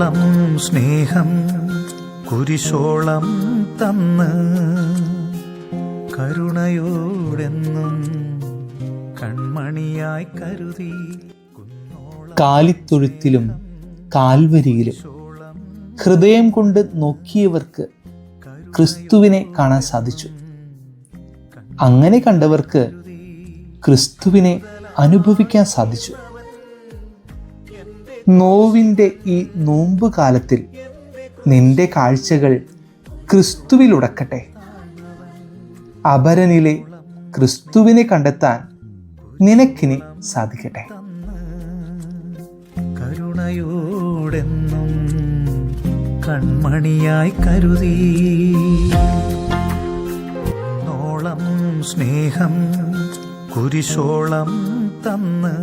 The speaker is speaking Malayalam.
നോളം സ്നേഹം കുരിശോളം തന്ന് കരുണയോടെന്നും കൺമണിയായി കരുതി. കാലിത്തൊഴുത്തിലും കാൽവരിയിലും ഹൃദയം കൊണ്ട് നോക്കിയവർക്ക് ക്രിസ്തുവിനെ കാണാൻ സാധിച്ചു. അങ്ങനെ കണ്ടവർക്ക് ക്രിസ്തുവിനെ അനുഭവിക്കാൻ സാധിച്ചു. നോവിൻ്റെ ഈ നോമ്പ് കാലത്തിൽ നിന്റെ കാഴ്ചകൾ ക്രിസ്തുവിൽ ഉടക്കട്ടെ. അപരനിലെ ക്രിസ്തുവിനെ കണ്ടെത്താൻ നിനക്കിനി സാധിക്കട്ടെ. കരുണയോടെന്നും കൺമണിയായി കരുതി. നോളം സ്നേഹം കുരിശോളം തന്ന്